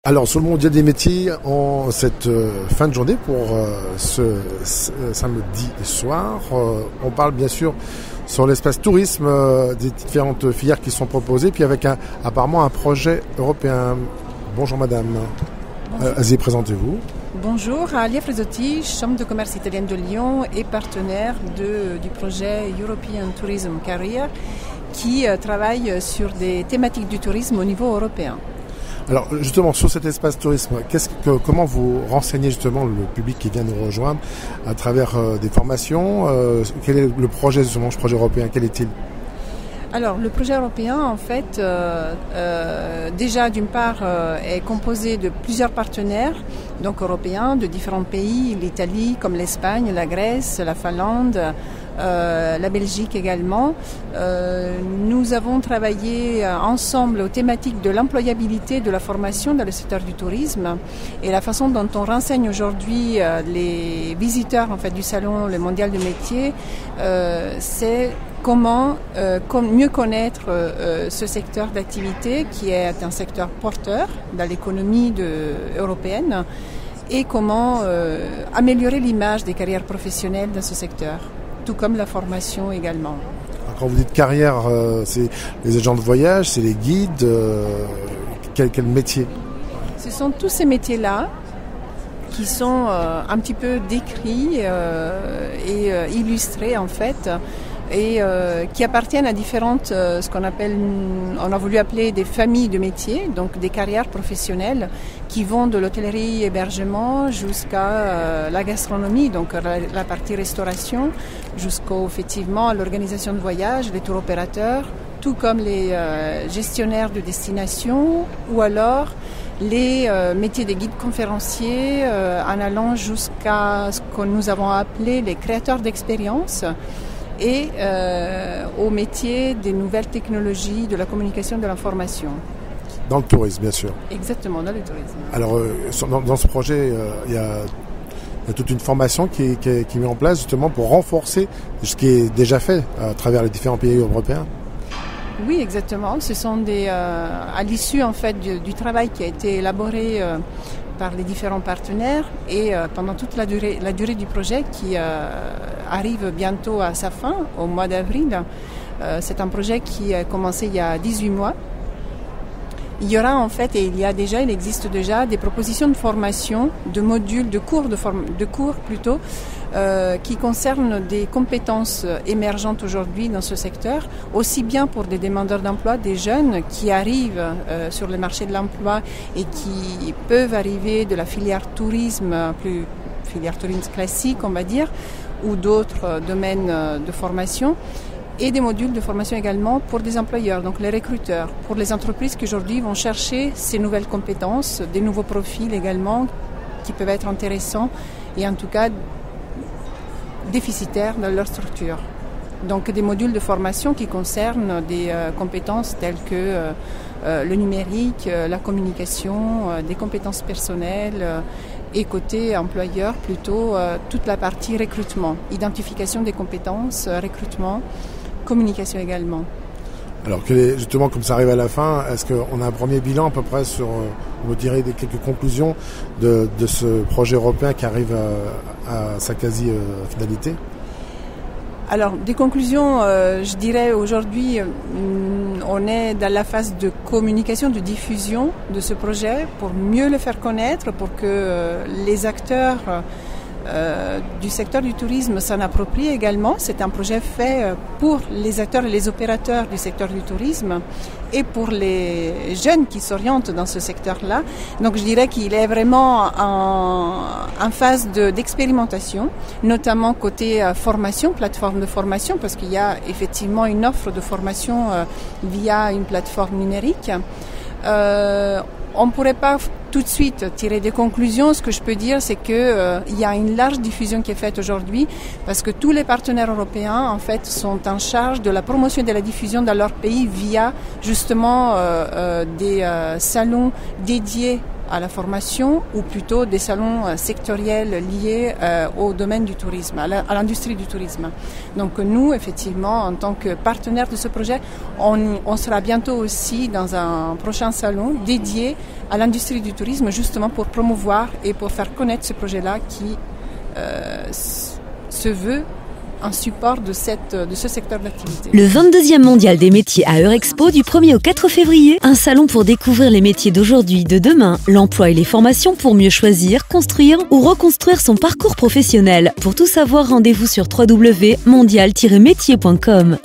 Alors, sur le Mondial des métiers, en cette fin de journée pour ce samedi soir, on parle bien sûr sur l'espace tourisme des différentes filières qui sont proposées, puis avec apparemment un projet européen. Bonjour madame. Allez, présentez-vous. Bonjour, Alia Fresotti, chambre de commerce italienne de Lyon et partenaire du projet European Tourism Career qui travaille sur des thématiques du tourisme au niveau européen. Alors justement, sur cet espace tourisme, comment vous renseignez justement le public qui vient nous rejoindre à travers des formations quel est le projet justement, ce projet européen, quel est-il ? Alors le projet européen en fait déjà d'une part est composé de plusieurs partenaires donc européens de différents pays, l'Italie comme l'Espagne, la Grèce, la Finlande, la Belgique également. Nous avons travaillé ensemble aux thématiques de l'employabilité, de la formation dans le secteur du tourisme et la façon dont on renseigne aujourd'hui les visiteurs en fait du salon le mondial du métier, c'est comment mieux connaître ce secteur d'activité qui est un secteur porteur dans l'économie européenne et comment améliorer l'image des carrières professionnelles dans ce secteur, tout comme la formation également. Quand vous dites carrière, c'est les agents de voyage, c'est les guides, quel métier ? Ce sont tous ces métiers-là qui sont un petit peu décrits et illustrés en fait, et qui appartiennent à différentes, ce qu'on appelle, on a voulu appeler des familles de métiers, donc des carrières professionnelles qui vont de l'hôtellerie, hébergement jusqu'à la gastronomie, donc la partie restauration, effectivement à l'organisation de voyage, les tour opérateurs, tout comme les gestionnaires de destination ou alors les métiers des guides conférenciers en allant jusqu'à ce que nous avons appelé les créateurs d'expériences et au métier des nouvelles technologies, de la communication, de l'information. Dans le tourisme, bien sûr. Exactement, dans le tourisme. Alors, dans ce projet, il y a toute une formation qui est mise en place justement pour renforcer ce qui est déjà fait à travers les différents pays européens. Oui, exactement. Ce sont à l'issue en fait du travail qui a été élaboré par les différents partenaires et pendant toute la durée du projet qui arrive bientôt à sa fin, au mois d'avril. C'est un projet qui a commencé il y a 18 mois. Il y aura en fait, et il existe déjà des propositions de formation, de modules, de cours plutôt, qui concernent des compétences émergentes aujourd'hui dans ce secteur, aussi bien pour des demandeurs d'emploi, des jeunes qui arrivent sur le marché de l'emploi et qui peuvent arriver de la filière tourisme, plus filière tourisme classique on va dire, ou d'autres domaines de formation. Et des modules de formation également pour des employeurs, donc les recruteurs, pour les entreprises qui aujourd'hui vont chercher ces nouvelles compétences, des nouveaux profils également qui peuvent être intéressants et en tout cas déficitaires dans leur structure. Donc des modules de formation qui concernent des compétences telles que le numérique, la communication, des compétences personnelles et côté employeur plutôt toute la partie recrutement, identification des compétences, recrutement, communication également. Alors justement, comme ça arrive à la fin, est-ce qu'on a un premier bilan à peu près sur, on dirait, quelques conclusions de ce projet européen qui arrive à sa quasi-finalité ? Alors, des conclusions, je dirais aujourd'hui, on est dans la phase de communication, de diffusion de ce projet pour mieux le faire connaître, pour que les acteurs du secteur du tourisme s'en approprient également. C'est un projet fait pour les acteurs et les opérateurs du secteur du tourisme et pour les jeunes qui s'orientent dans ce secteur-là. Donc je dirais qu'il est vraiment en phase d'expérimentation, notamment côté formation, plateforme de formation, parce qu'il y a effectivement une offre de formation via une plateforme numérique. On ne pourrait pas tout de suite tirer des conclusions. Ce que je peux dire, c'est que il y a une large diffusion qui est faite aujourd'hui parce que tous les partenaires européens, en fait, sont en charge de la promotion et de la diffusion dans leur pays via justement des salons dédiés à la formation ou plutôt des salons sectoriels liés au domaine du tourisme, à l'industrie du tourisme. Donc nous, effectivement, en tant que partenaire de ce projet, on sera bientôt aussi dans un prochain salon dédié à l'industrie du tourisme, justement pour promouvoir et pour faire connaître ce projet-là qui se veut un support de ce secteur d'activité. Le 22e mondial des métiers à Eurexpo du 1er au 4 février, un salon pour découvrir les métiers d'aujourd'hui, de demain, l'emploi et les formations pour mieux choisir, construire ou reconstruire son parcours professionnel. Pour tout savoir, rendez-vous sur www.mondial-métier.com.